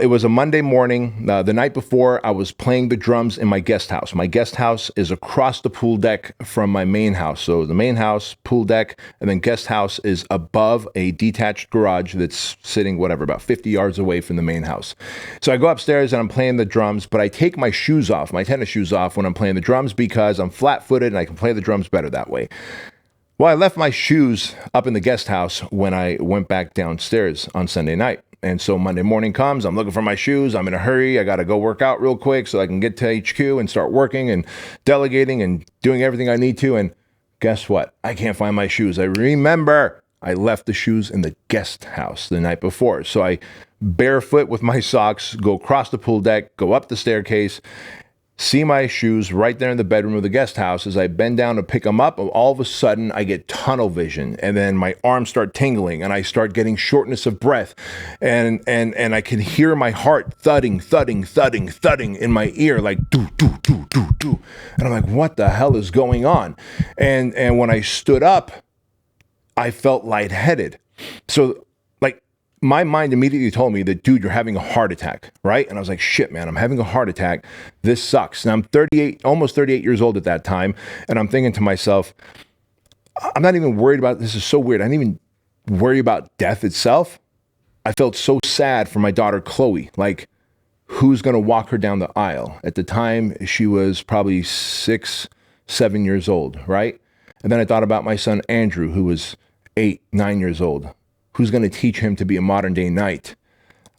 It was a Monday morning. The night before, I was playing the drums in my guest house. My guest house is across the pool deck from my main house. So the main house, pool deck, and then guest house is above a detached garage that's sitting, about 50 yards away from the main house. So I go upstairs and I'm playing the drums, but I take my shoes off, my tennis shoes off when I'm playing the drums because I'm flat-footed and I can play the drums better that way. Well, I left my shoes up in the guest house when I went back downstairs on Sunday night. And so Monday morning comes, I'm looking for my shoes. I'm in a hurry. I got to go work out real quick so I can get to HQ and start working and delegating and doing everything I need to. And guess what? I can't find my shoes. I remember I left the shoes in the guest house the night before. So I barefoot with my socks, go across the pool deck, go up the staircase, see my shoes right there in the bedroom of the guest house. As I bend down to pick them up, all of a sudden I get tunnel vision, and then my arms start tingling and I start getting shortness of breath, and I can hear my heart thudding in my ear, like do do do do do. And I'm like, what the hell is going on? And when I stood up, I felt lightheaded. So my mind immediately told me that, dude, you're having a heart attack, right? And I was like, shit, man, I'm having a heart attack. This sucks. And I'm 38, almost 38 years old at that time. And I'm thinking to myself, I'm not even worried about, this is so weird. I didn't even worry about death itself. I felt so sad for my daughter, Chloe. Like, who's going to walk her down the aisle? At the time, she was probably 6, 7 years old, right? And then I thought about my son, Andrew, who was 8, 9 years old. Who's going to teach him to be a modern day knight?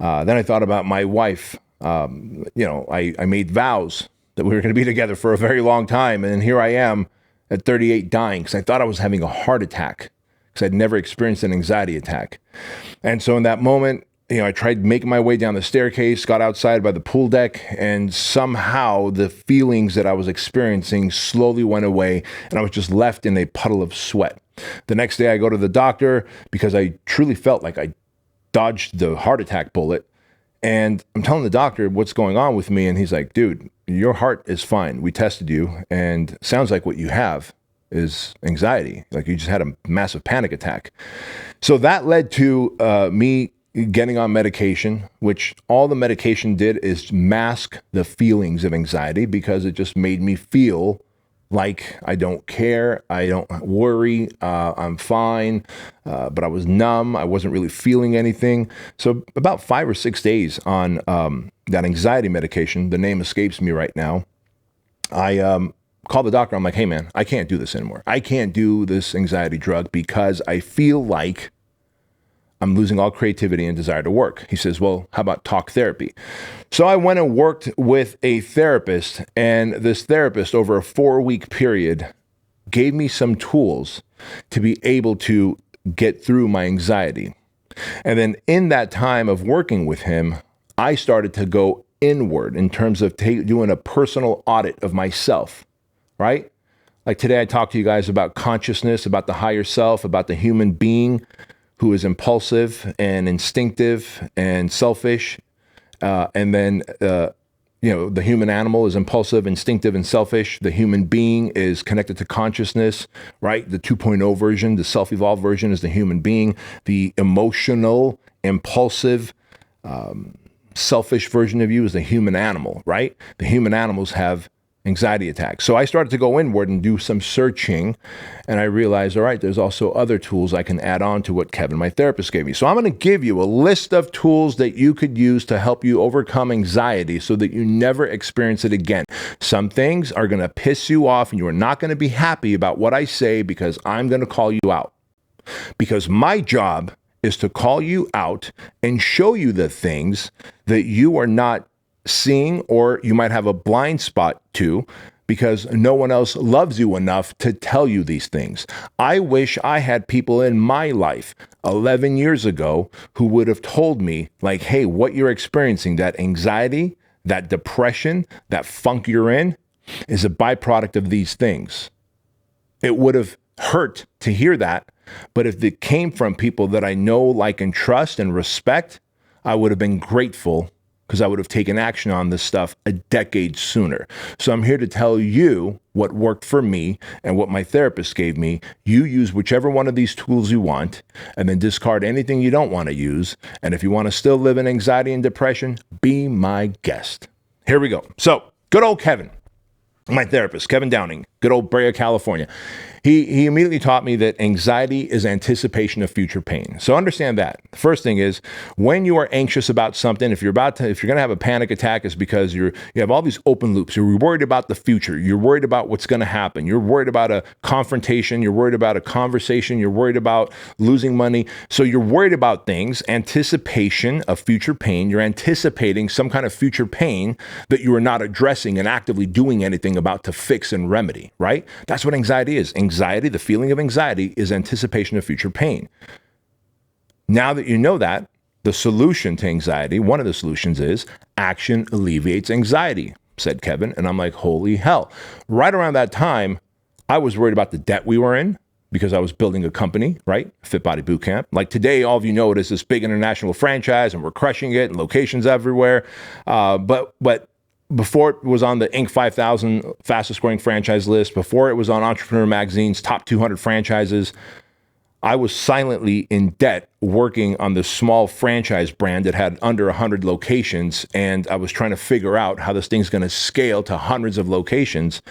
Then I thought about my wife. I made vows that we were going to be together for a very long time. And here I am at 38 dying because I thought I was having a heart attack because I'd never experienced an anxiety attack. And so in that moment, I tried making my way down the staircase, got outside by the pool deck, and somehow the feelings that I was experiencing slowly went away, and I was just left in a puddle of sweat. The next day I go to the doctor because I truly felt like I dodged the heart attack bullet. And I'm telling the doctor what's going on with me. And he's like, dude, your heart is fine. We tested you and sounds like what you have is anxiety. Like you just had a massive panic attack. So that led to me getting on medication, which all the medication did is mask the feelings of anxiety because it just made me feel like I don't care, I don't worry, I'm fine, but I was numb, I wasn't really feeling anything. So about 5 or 6 days on that anxiety medication, the name escapes me right now, I called the doctor, I'm like, hey man, I can't do this anymore. I can't do this anxiety drug because I feel like I'm losing all creativity and desire to work. He says, well, how about talk therapy? So I went and worked with a therapist, and this therapist over a 4-week period gave me some tools to be able to get through my anxiety. And then in that time of working with him, I started to go inward in terms of doing a personal audit of myself, right? Like today I talked to you guys about consciousness, about the higher self, about the human being who is impulsive and instinctive and selfish. And then, the human animal is impulsive, instinctive, and selfish. The human being is connected to consciousness, right? The 2.0 version, the self-evolved version is the human being. The emotional, impulsive, selfish version of you is the human animal, right? The human animals have anxiety attacks. So I started to go inward and do some searching, and I realized, all right, there's also other tools I can add on to what Kevin, my therapist, gave me. So I'm going to give you a list of tools that you could use to help you overcome anxiety so that you never experience it again. Some things are going to piss you off and you are not going to be happy about what I say because I'm going to call you out. Because my job is to call you out and show you the things that you are not seeing, or you might have a blind spot to, because no one else loves you enough to tell you these things. I wish I had people in my life 11 years ago who would have told me, like, hey, what you're experiencing, that anxiety, that depression, that funk you're in, is a byproduct of these things. It would have hurt to hear that, but if it came from people that I know, like, and trust and respect, I would have been grateful because I would have taken action on this stuff a decade sooner. So I'm here to tell you what worked for me and what my therapist gave me. You use whichever one of these tools you want, and then discard anything you don't want to use. And if you want to still live in anxiety and depression, be my guest. Here we go. So, good old Kevin, my therapist, Kevin Downing, good old Brea, California. He immediately taught me that anxiety is anticipation of future pain. So understand that. The first thing is, when you are anxious about something, if you're going to have a panic attack, it's because you have all these open loops. You're worried about the future. You're worried about what's going to happen. You're worried about a confrontation. You're worried about a conversation. You're worried about losing money. So you're worried about things, anticipation of future pain. You're anticipating some kind of future pain that you are not addressing and actively doing anything about to fix and remedy, right? That's what anxiety is. Anxiety, the feeling of anxiety, is anticipation of future pain. Now that you know that, the solution to anxiety, one of the solutions is action alleviates anxiety, said Kevin. And I'm like, holy hell. Right around that time, I was worried about the debt we were in because I was building a company, right? Fit Body Bootcamp. Like today, all of you know it is this big international franchise and we're crushing it and locations everywhere. But before it was on the Inc. 5000 fastest growing franchise list, before it was on Entrepreneur Magazine's top 200 franchises, I was silently in debt working on this small franchise brand that had under 100 locations. And I was trying to figure out how this thing's going to scale to hundreds of locations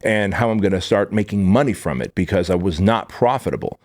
and how I'm going to start making money from it because I was not profitable.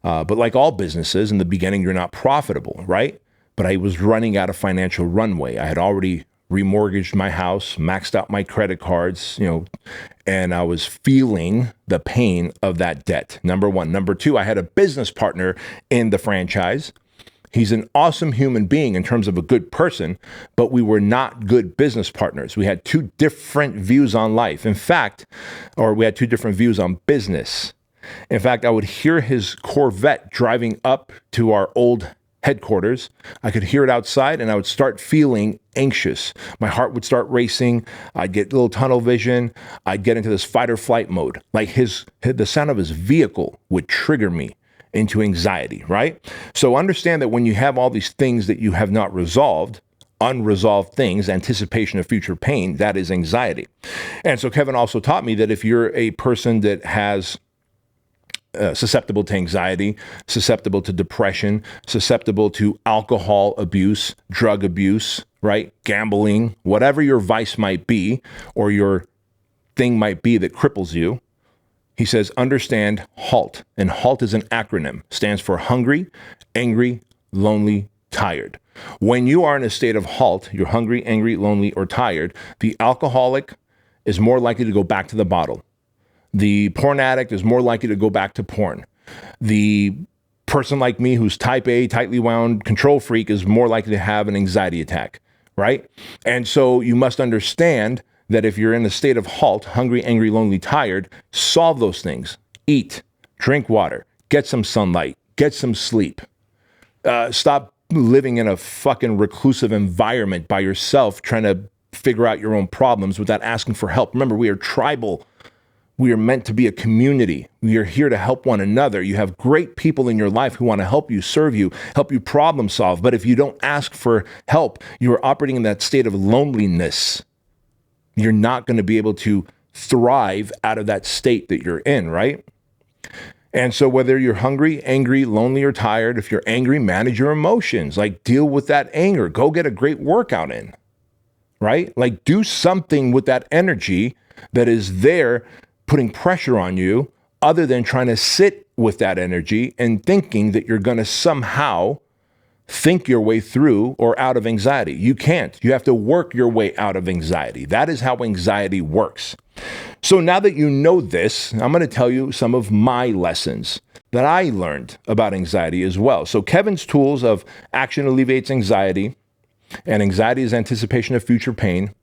But like all businesses, in the beginning, you're not profitable, right? But I was running out of financial runway. I had already remortgaged my house, maxed out my credit cards, and I was feeling the pain of that debt. Number one. Number two, I had a business partner in the franchise. He's an awesome human being in terms of a good person, but we were not good business partners. We had two different views on life. In fact, or we had two different views on business. In fact, I would hear his Corvette driving up to our old headquarters. I could hear it outside and I would start feeling anxious. My heart would start racing. I'd get a little tunnel vision. I'd get into this fight or flight mode. Like the sound of his vehicle would trigger me into anxiety, right? So understand that when you have all these things that you have not resolved, unresolved things, anticipation of future pain, that is anxiety. And so Kevin also taught me that if you're a person that has susceptible to anxiety, susceptible to depression, susceptible to alcohol abuse, drug abuse, right? Gambling, whatever your vice might be, or your thing might be that cripples you. He says, understand HALT. And HALT is an acronym, stands for hungry, angry, lonely, tired. When you are in a state of HALT, you're hungry, angry, lonely, or tired, the alcoholic is more likely to go back to the bottle. The porn addict is more likely to go back to porn. The person like me who's type A, tightly wound, control freak is more likely to have an anxiety attack, right? And so you must understand that if you're in a state of HALT, hungry, angry, lonely, tired, solve those things. Eat, drink water, get some sunlight, get some sleep. Stop living in a fucking reclusive environment by yourself trying to figure out your own problems without asking for help. Remember, we are tribal. We are meant to be a community. We are here to help one another. You have great people in your life who want to help you, serve you, help you problem solve. But if you don't ask for help, you are operating in that state of loneliness. You're not going to be able to thrive out of that state that you're in, right? And so whether you're hungry, angry, lonely, or tired, if you're angry, manage your emotions. Like, deal with that anger. Go get a great workout in, right? Like, do something with that energy that is there putting pressure on you, other than trying to sit with that energy and thinking that you're going to somehow think your way through or out of anxiety. You can't. You have to work your way out of anxiety. That is how anxiety works. So now that you know this, I'm going to tell you some of my lessons that I learned about anxiety as well. So Kevin's tools of action alleviates anxiety, and anxiety is anticipation of future pain.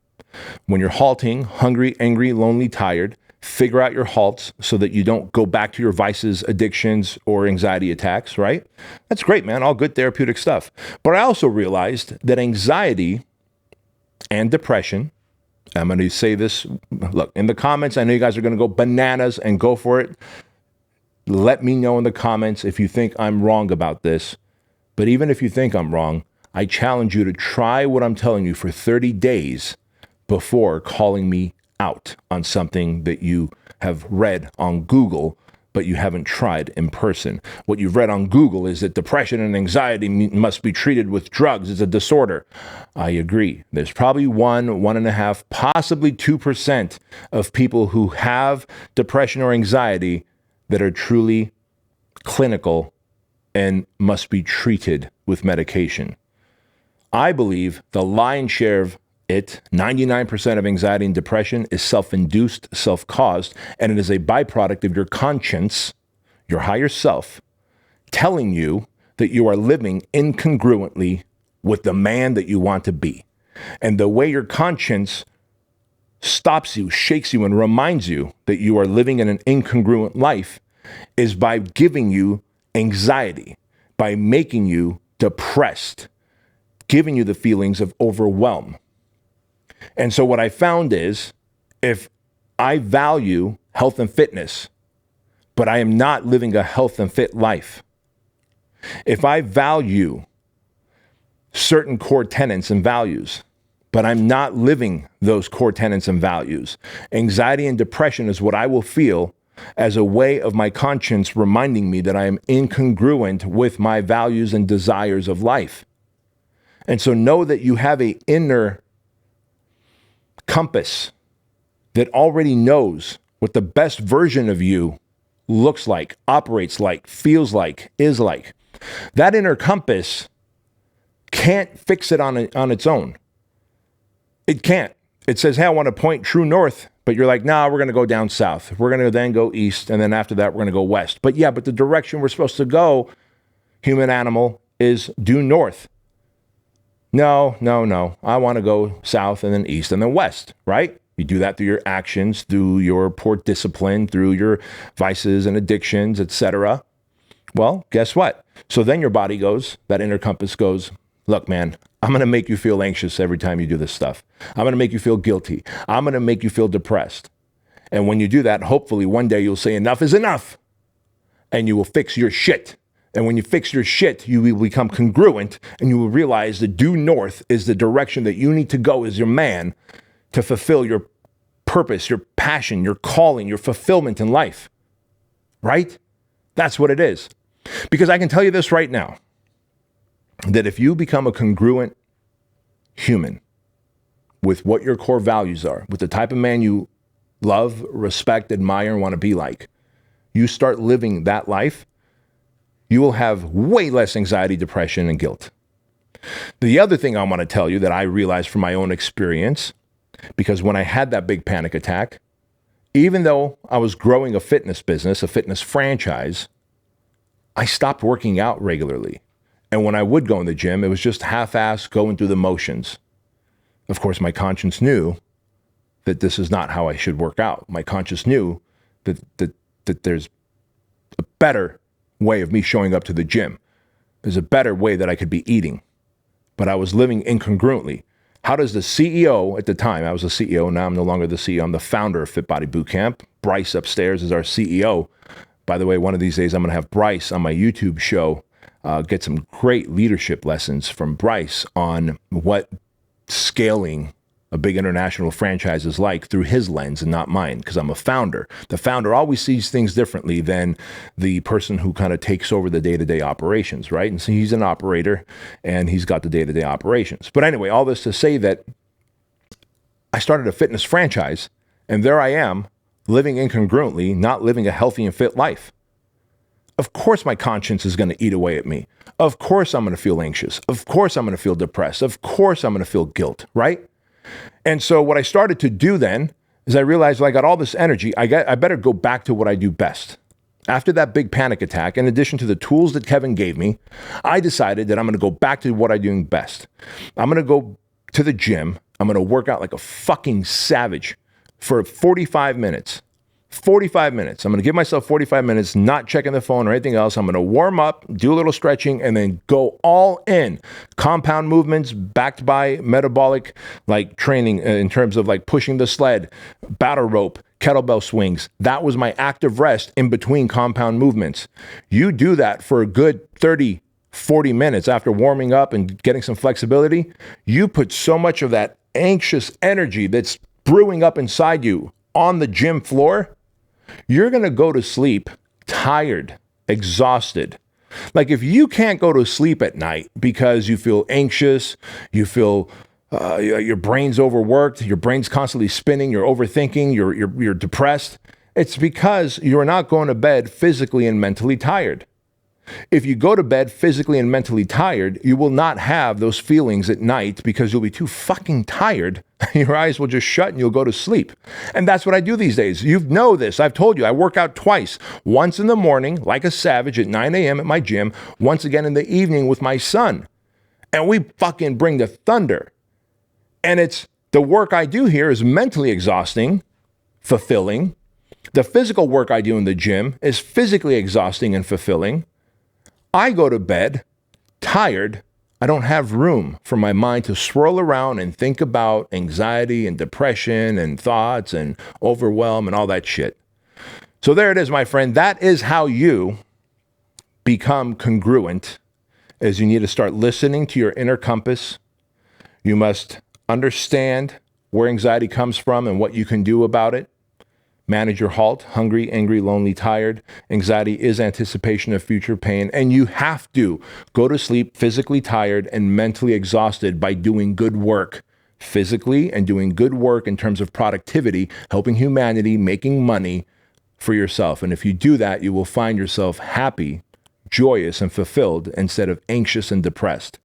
When you're halting, hungry, angry, lonely, tired, figure out your halts so that you don't go back to your vices, addictions, or anxiety attacks, right? That's great, man. All good therapeutic stuff. But I also realized that anxiety and depression, I'm going to say this, look, in the comments, I know you guys are going to go bananas and go for it. Let me know in the comments if you think I'm wrong about this. But even if you think I'm wrong, I challenge you to try what I'm telling you for 30 days before calling me out on something that you have read on Google, but you haven't tried in person. What you've read on Google is that depression and anxiety must be treated with drugs. It's a disorder. I agree. There's probably 1.5%, possibly 2% of people who have depression or anxiety that are truly clinical and must be treated with medication. I believe the lion's share of it, 99% of anxiety and depression, is self-induced, self-caused, and it is a byproduct of your conscience, your higher self, telling you that you are living incongruently with the man that you want to be. And the way your conscience stops you, shakes you, and reminds you that you are living in an incongruent life is by giving you anxiety, by making you depressed, giving you the feelings of overwhelm. And so what I found is, if I value health and fitness, but I am not living a health and fit life, if I value certain core tenets and values, but I'm not living those core tenets and values, anxiety and depression is what I will feel as a way of my conscience reminding me that I am incongruent with my values and desires of life. And so know that you have an inner compass that already knows what the best version of you looks like, operates like, feels like, is like. That inner compass can't fix it on its own. It can't. It says, hey, I want to point true north, but you're like, nah, we're going to go down south. We're going to then go east, and then after that, we're going to go west. But yeah, but the direction we're supposed to go, human animal, is due north. No. I want to go south and then east and then west, right? You do that through your actions, through your poor discipline, through your vices and addictions, etc. Well, guess what? So then your body goes, that inner compass goes, look, man, I'm going to make you feel anxious every time you do this stuff. I'm going to make you feel guilty. I'm going to make you feel depressed. And when you do that, hopefully one day you'll say enough is enough and you will fix your shit. And when you fix your shit, you will become congruent and you will realize that due north is the direction that you need to go as your man to fulfill your purpose, your passion, your calling, your fulfillment in life. Right? That's what it is. Because I can tell you this right now, that if you become a congruent human with what your core values are, with the type of man you love, respect, admire, and want to be like, you start living that life, you will have way less anxiety, depression, and guilt. The other thing I want to tell you that I realized from my own experience, because when I had that big panic attack, even though I was growing a fitness business, a fitness franchise, I stopped working out regularly. And when I would go in the gym, it was just half-assed going through the motions. Of course, my conscience knew that this is not how I should work out. My conscience knew that there's a better way of me showing up to the gym. There's a better way that I could be eating. But I was living incongruently. How does the CEO at the time, I was the CEO, now I'm no longer the CEO, I'm the founder of Fit Body Bootcamp. Bryce upstairs is our CEO. By the way, one of these days I'm going to have Bryce on my YouTube show, get some great leadership lessons from Bryce on what scaling a big international franchise is like through his lens and not mine, because I'm a founder. The founder always sees things differently than the person who kind of takes over the day-to-day operations, right? And so he's an operator and he's got the day-to-day operations. But anyway, all this to say that I started a fitness franchise and there I am living incongruently, not living a healthy and fit life. Of course my conscience is going to eat away at me. Of course I'm going to feel anxious. Of course I'm going to feel depressed. Of course I'm going to feel guilt, right? And so what I started to do then is I realized, well, I got all this energy. I better go back to what I do best. After that big panic attack, in addition to the tools that Kevin gave me, I decided that I'm going to go back to what I do best. I'm going to go to the gym. I'm going to work out like a fucking savage for 45 minutes. 45 minutes. I'm going to give myself 45 minutes, not checking the phone or anything else. I'm going to warm up, do a little stretching, and then go all in. Compound movements backed by metabolic like training in terms of like pushing the sled, battle rope, kettlebell swings. That was my active rest in between compound movements. You do that for a good 30 40 minutes after warming up and getting some flexibility, you put so much of that anxious energy that's brewing up inside you on the gym floor, you're going to go to sleep tired, exhausted. Like if you can't go to sleep at night because you feel anxious, you feel your brain's overworked, your brain's constantly spinning, you're overthinking, you're depressed, it's because you're not going to bed physically and mentally tired. If you go to bed physically and mentally tired, you will not have those feelings at night because you'll be too fucking tired. Your eyes will just shut and you'll go to sleep. And that's what I do these days. You know this. I've told you, I work out twice. Once in the morning, like a savage at 9 a.m. at my gym. Once again in the evening with my son. And we fucking bring the thunder. And it's the work I do here is mentally exhausting, fulfilling. The physical work I do in the gym is physically exhausting and fulfilling. I go to bed tired. I don't have room for my mind to swirl around and think about anxiety and depression and thoughts and overwhelm and all that shit. So there it is, my friend. That is how you become congruent, is you need to start listening to your inner compass. You must understand where anxiety comes from and what you can do about it. Manage your halt, hungry, angry, lonely, tired. Anxiety is anticipation of future pain. And you have to go to sleep physically tired and mentally exhausted by doing good work physically and doing good work in terms of productivity, helping humanity, making money for yourself. And if you do that, you will find yourself happy, joyous, and fulfilled instead of anxious and depressed.